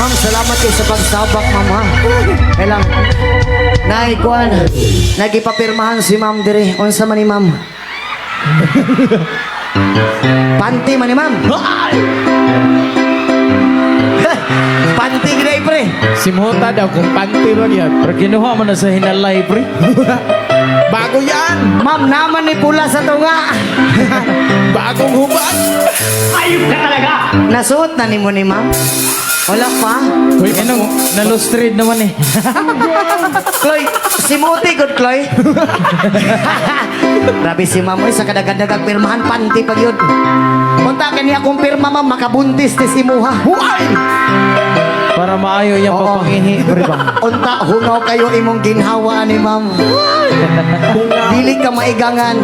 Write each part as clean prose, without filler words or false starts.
ma'am, salamat kayo sa pagsabak, ma'am, ha. Kailang, naikuan, nagipapirmahan si ma'am dire. Unsa man ni ma'am? Panty man ni ma'am. Panty gray, pre. Si Mota daw kung panty ba yan. Pero kinuha mo na sa hinalay, pre. Bago yan. Ma'am, naman ni pula sa tunga. Bagong hubad. Ayup ka talaga! Nasuot na ni mo ni ma'am? Wala pa? Uy, anong nalustrid naman eh. Chloe, si Muti, good Chloe. Grabe si ma'am, oy, sa kadagandagang pirmahan, panty pag yun. Punta ka niya kung pirma, ma'am, makabuntis ti si Muha. Huwag! Para maayo yung Oo. papangihi, pre ba? Unta, hungaw kayo imong ginhawa ni ma'am. Dili ka maigangan.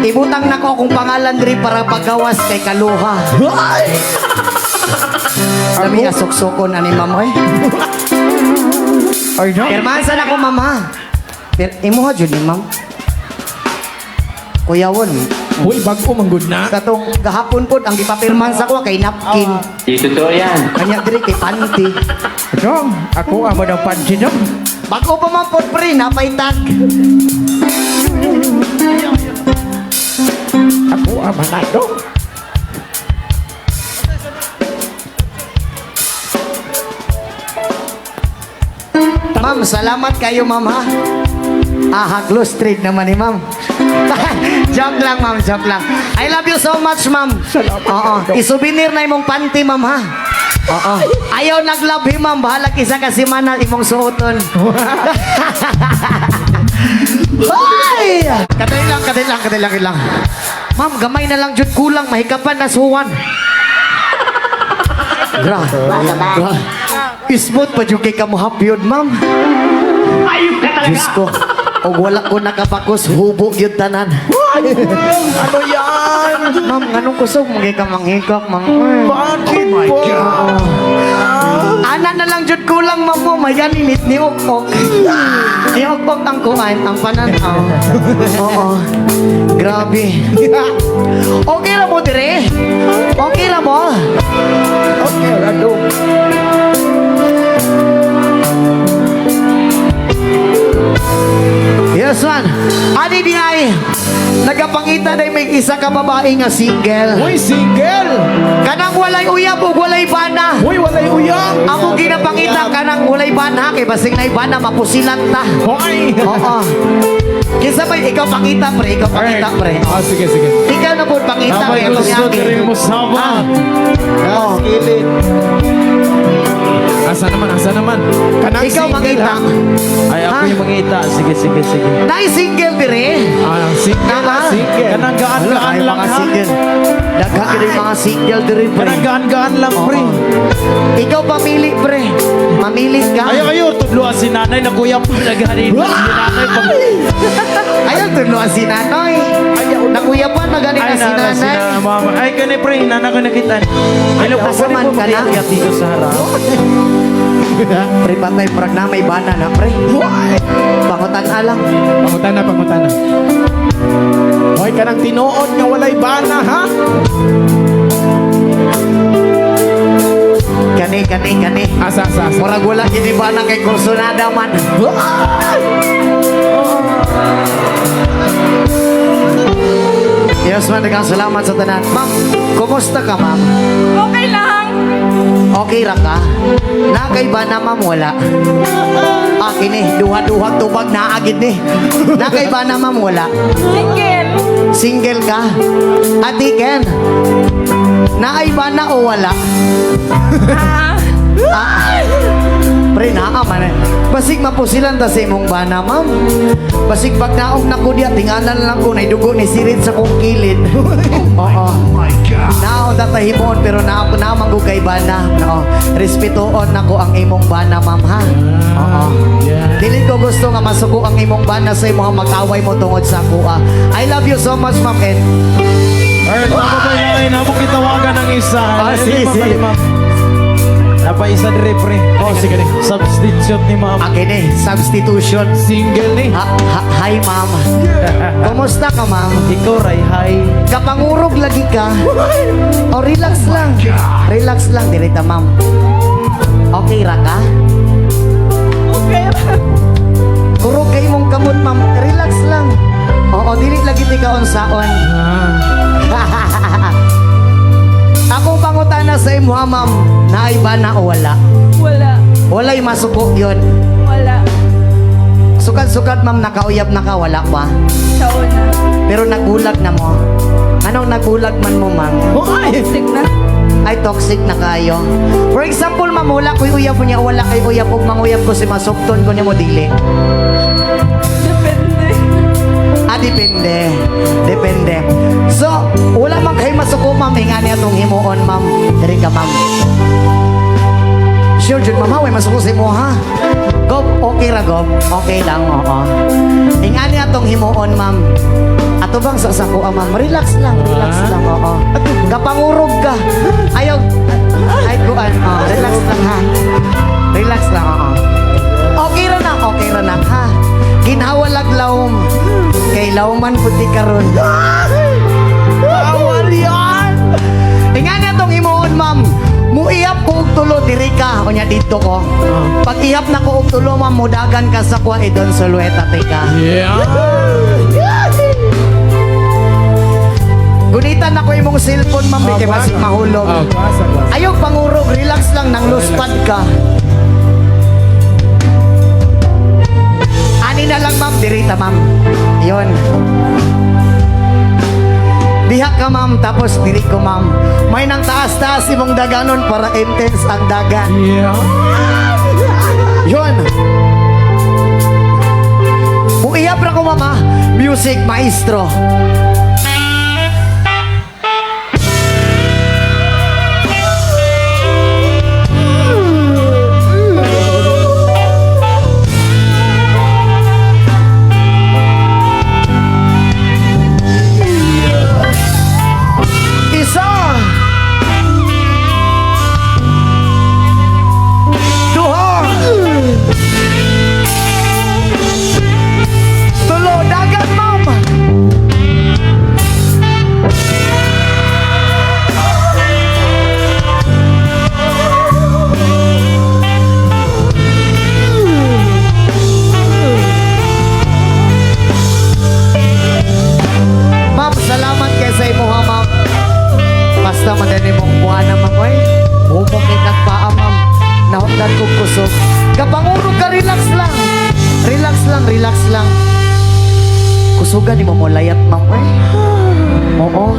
Ibutang na ko akong pangalan diri para pagawas kay Kaluha. Sabi nga suksukon ani ma'am, oy. Ay, no? Pirmahan sana ko, ma'am, ha? Imuha dyan ni ma'am. Kuyawon. Uy, bago manggod na. Katong gahapon po, ang ipapirmahan sa ko kay napkin. Di totoo yan. Kanya diri kay panty. Dong, ako amo ng panty dong. Bago pa man po, pre, napaitag. Ako amo na dong. Ma'am, salamat kayo, ma'am, ha? Haglo street naman ni ma'am. Joke lang, ma'am, joke lang. I love you so much, ma'am. Oo, isouvenir na imong panty, ma'am, ha? Oo. Ayaw nag-love him, ma'am. Bahala kisa kasi mana imong suoton. Hoy! Kadali lang. Ma'am, gamay na lang jud kulang. Mahikapan na suwan. Gra. Isbot pa jud kay kamuhapyod, ma'am. Ayup ka talaga! Diyos ko. O wala ko nakapakos, hubog yun tanan. Ano yan? Ma'am, anong kusog? Magay ka manghikak, ma'am. Bakit po? Ana na lang jud kulang, ma'am mo. Mayan init ni Okok. Ni Okok ang kuhan, ang pananaw. Oo. Grabe. Okay lang mo, dire? Okay lang mo? Okay, rado. Yes, man. Adi di ay, nagapangita na may isa ka babae nga single. Uy, single. Kanang walay uyab o walay bana. Uy, walay uyang. Amo ginapangita kanang walay bana kay basing na ibana mapusilan ta. Hoy. Oo. Kinsa may ikaw pangita pre, ikaw pangita pre. Ah, sige. Ikaw na po pangita Napay kay gusto diri mo sama. Oo. Kilid. Asa naman? Kanang Ikaw single, mangita. ha? Ay, ako Ha? yung mangita. Sige. Nay single dire. Ah, single. Tama. Single. Kanang gaan-gaan Ay, lang, mga ha? single. Daghan kini mga single dire pre. Kanang gaan-gaan lang, pre. Oo. Ikaw pamili pre. Mamili ka. Ayaw, tudluan si nanay na kuya pa naganin. Si nanay pag... Ayaw tulo si Nanoy. Ayaw. Nakuya pa na ganin na Ay, si nana, si Nanay. mama. Ay, kani pre, nana ko nakitan. Hello, po, pwede kasaman po ka na? mag-iat dito sa harap. Pre patay prag na may bana na pre. Pangutan alang. Pangutan na. Hoy, kanang tinuod nga walay bana, ha? Kani. Asa. Murag wala gini bana kay kursunada man. Yes man, dagang salamat sa tanan. Ma'am, kumusta ka ma'am? Okay lang. Okay ra ka? Nakay bana ma'am wala? Kini, duha-duha tubag na agid ni. Nakay bana ma'am wala? Single. Single ka? Ati Ken, naay ba na o wala? Pre, naaman eh. Basig mapusilan ta sa imong bana, ma'am. Basig pag naong nako diya, tingalan lang ko na dugo ni sirit sa kong kilid. Oo. Naon tatahimon pero naamang ko kay bana. Oo. Respetoon nako ang imong bana, ma'am, ha? Oo. Dili ko gusto nga masuko ang imong bana sa imong mag-away mo tungod sa kuha. I love you so much, ma'am. And Ay, ay, namo kitawagan ng isa. sige. Napaisa dire, pre. Oh, sige ni. Substitute ni ma'am. akin eh, substitution. Single ni. Hi, ma'am. Kumusta ka, ma'am? Ikaw, Ray, hi. Kapangurog lagi ka? O relax lang. Relax lang, direta, ma'am. Okay ra kaunsaon. Ah. Akong pangutana sa imo, ha, ma'am, naay ba na o wala? Wala. Walay masuko yun. Wala. Sukat-sukat, ma'am, nakauyab na ka, wala pa. Sa una. Pero nagbulag na mo. Anong nagbulag man mo, ma'am? Hoy! Toxic na. Ay, toxic na kayo. For example, ma'am, wala ko'y uyab mo niya, wala kay uyab, ug manguyab ko si masukton ko niya mo dili. Depende. Depende. Depende. So, wala man kayo masuko, ma'am, ingani atong himuon, ma'am. Dari ka, ma'am. Sure, Jud, ma'am, way masuko si mo, ha? Gob, okay ra, Gob. Okay lang, oo. Ingani atong himuon, ma'am. Ato bang sasako, ma'am? Relax lang, oo. Kapangurog ka. Ayaw, ay, kuan, relax lang, ha? Relax lang, oo. Okay ra na, ha? Ginhawalag lawom. Kay lawman puti karon. Bawal yan! Ingani atong himuon, ma'am. Muiyap ko og tulo diri ka, kunya dito ko. Pag ihap na ko og tulo, ma'am, mudagan ka sa kwa idon sulueta tika. Yeah! Gunitan ako imong cellphone, ma'am, kay basig mahulog. Basa. Ayaw pangurog, relax lang, nang luspad ka. Ani na lang, ma'am, dirita, ma'am. Yon. Diha ka, ma'am, tapos diri ko, ma'am. May nang taas-taas imong daganon para intense ang dagan. Yeah! Yon. Muiyap ra ko, mama. Music maestro. Isa. Duha. Tulo, dagat, ma'am. Ma'am, salamat kay sa imo, ha, ma'am. Basta madani mong buwan na, ma'am, oy. Humok kay paa, ma'am. Nahundan kong kusog. Kapangurog ka, relax lang. Relax lang. Kusugan ni mo layat, ma'am, oy. Oo.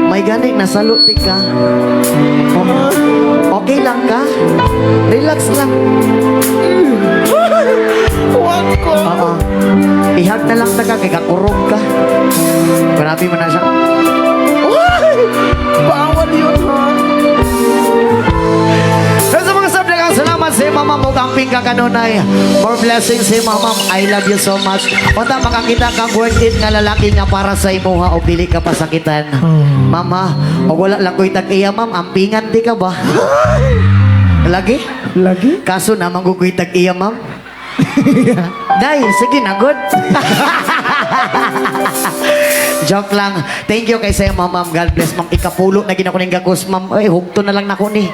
May gani, nasaluti ka. Oo. Okay lang ka? Relax lang. Huwag ko! Oo. Ihag na lang taga, kay kakurog ka. Grabe mo na siya. Bawal yun, ha? Sa mga sabdagang salamat sa mama mo kamping ka kanunay. More blessings sa mama. I love you so much. Unta makakita kang worth it nga lalaki nga para sa imo, ha, o dili ka pasakitan. Mama, o wala lang ko'y tag-iya, ma'am. Ampingan di ka ba? Lagi? Lagi? Kaso naman ko ko'y tag-iya, ma'am. Day, sige na, good. Joke lang. Thank you kay sa'yo, ma'am. God bless, ma'am. Ikapulo na ginakuning gagos, ma'am. Ay, hugto na lang na ko ni.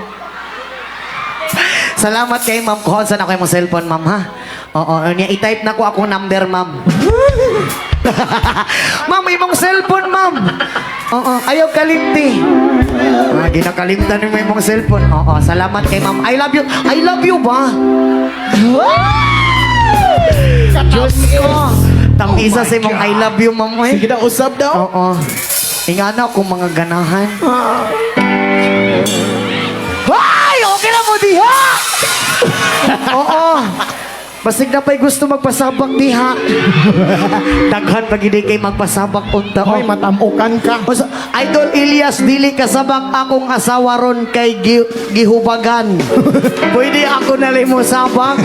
Salamat kay ma'am. Kuhan saan ako yung cellphone, ma'am, ha? Oo, niya i-type na ko ako number, ma'am. Ma'am, imong cellphone, ma'am. Oo, ayaw kalimti. Ginakalimtan mo imong cellphone. Oo, salamat kay ma'am. I love you. I love you ba? Diyos ko. Tang-isa sa imong I love you, ma'am. Eh. Sige na, usap daw. Oo. Ingana akong mga ganahan. Ay! Okay na mo, diha! Oo. Basig na pa'y gusto magpasabak, diha. Daghan pag hindi kay magpasabak unta. Hoy, matamukan ka. Basta, Idol Elias, dili kasabak akong asawa ron kay gihubagan. Pwede ako na mo sabak.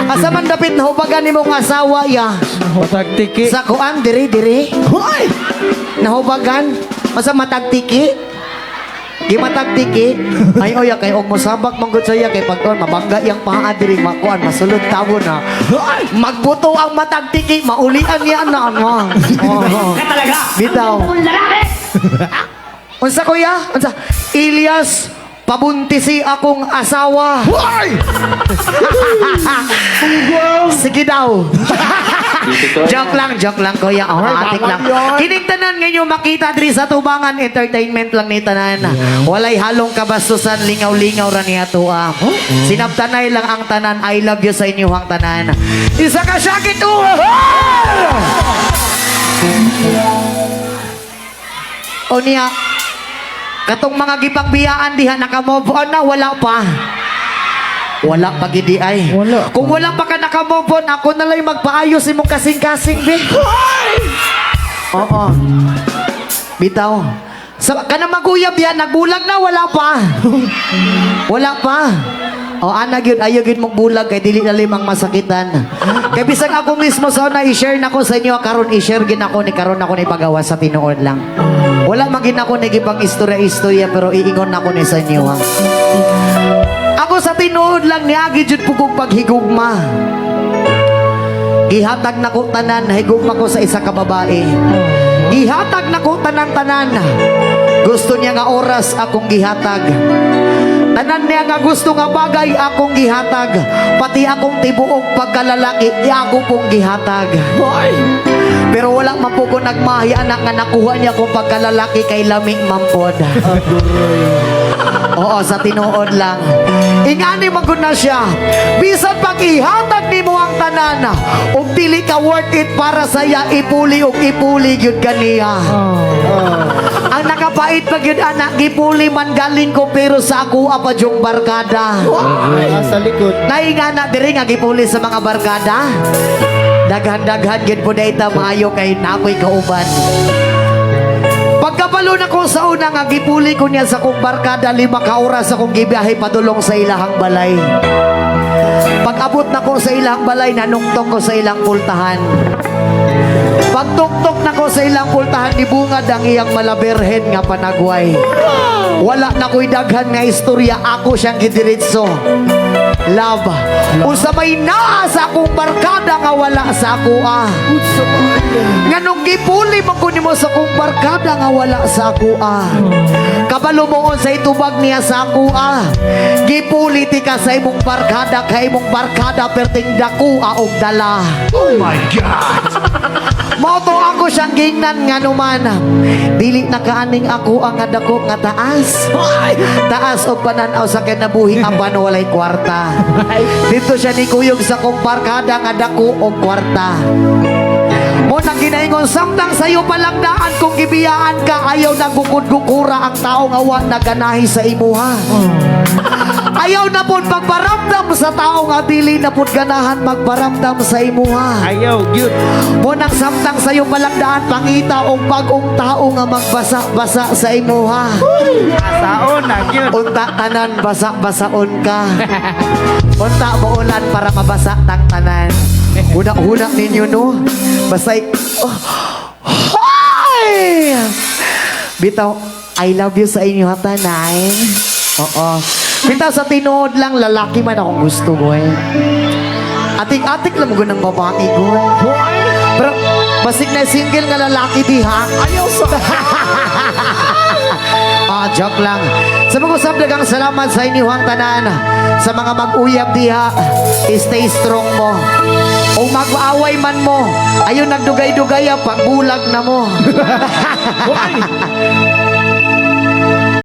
Asa man dapit na hubagan ni mong asawa, ya. Matagtiki. Sa kuan, diri. Hoy! Nahubagan. Masa matagtiki. Gimatagtiki. Ay, oya, kay og mosabak manggod saya kay pagkuan, mabangga yang paa diri makuan, masulod tawo na. Magbuto ang matagtiki, maulian niya na, ano. Oo. Ka talaga! Bitaw. Kung lalaki! Unsa kuya? Unsa? Elias, pabuntisi akong asawa. Hoy! Sige daw. Joke lang, kuya. Oh, atik lang. Kining tanan ngayon makita diri sa tubangan, entertainment lang ni tanan. Walay halong kabastusan, lingaw-lingaw ra niya tuwa. Sinabtanay lang ang tanan. I love you sa inyo ang tanan. Isa ka syakit O niya, katong mga gipagbiyaan diha nakamove on na, wala pa. Wala pa gidi ay. Wala pa. Kung wala pa ka nakamove on, ako na lang magpaayos imong kasing-kasing, be. Oo. Bitaw. Kana maguyab yan, nagbulag na, wala pa. Wala pa. O anak yun, ayaw yun mong bulag kay dili na limang masakitan. Kaya bisag ako mismo sa una, i-share na ko sa inyo, karon i-share gin ako ni karon ako ni pagawa sa tinuod lang. Wala magin ako ni gipang istorya-istorya pero iingon na ko ni sa inyo ha. Ako sa tinuod lang ni agi jud pugog paghigugma. Gihatag na ko tanan, higugma ko sa isa ka babae. Gihatag na ko tanan. Gusto niya nga oras akong gihatag. Tanan niya nga gusto nga bagay akong gihatag. Pati akong tibuok pagkalalaki, ako pong gihatag. Pero wala man po ko nagmahi anak nga nakuha niya kong pagkalalaki kay lamig mampod. Oo, sa tinuod lang. Ingani magud na siya. Bisan pag ihatag nimo ang tanan, ug dili ka worth it para saya ipuli ug ipuli gyud kaniya. Ang nakapait pag yun anak, gipuli man galing ko pero sa ako apa yung barkada. Sa likod. Naingana diri nga gipuli sa mga barkada. Daghan-daghan gid po dayta maayo kay nakoy kauban. Pagkabalo na ko sa una nga gipuli ko niya sa kong barkada 5 ka oras akong gibiyahe padulong sa ilahang balay. Pag-abot na ko sa ilang balay nanungtong ko sa ilang pultahan. Pagtuktok na ko sa ilang pultahan ni bungad ang iyang malaberhen nga panagway. Wala na ko'y daghan nga istorya, ako siyang gidiritso. Love. Usabay na sa akong barkada nga wala sa ako Nga nung gipuli man ko nimo sa akong barkada nga wala sa ako Kabalo mo sa itubag niya sa ako Gipuli ti ka sa imong barkada kay imong barkada perting dako og dala. Oh my God! Moto ako siyang gingnan nga numan. Dili na kaaning ako ang dako nga taas. Taas o pananaw sa kinabuhi apan walay kwarta. Dito siya ni kuyog sa kong barkada nga dako o kwarta. Mo nang ginaingon samtang sayo palang daan kung gibiyaan ka ayaw nagukod-gukura ang taong awa na ganahi sa imuha. Ayaw na po pagparamdam sa taong adili na po ganahan magparamdam sa imuha. Ayaw, yun. Mo nang samtang sayo palang daan pangita o pag-ong tao nga magbasa-basa sa imuha. Saon na, yun. Unta tanan basa-basaon ka. Unta mo ulan para mabasa tang tanan. Hunak-hunak ninyo no. Basay. Oh. Hoy! Bitaw, I love you sa inyo tanay. Oo. Bitaw sa tinood lang lalaki man akong gusto ko Atik-atik lang mo ng babae ko Pero basig na single nga lalaki di ha. Ayaw sa joke lang. Sa mga usap dagang salamat sa inyo ang tanan. Sa mga mag-uyab diha, stay strong mo. O mag-aaway man mo, ayun nagdugay-dugay pagbulag na mo.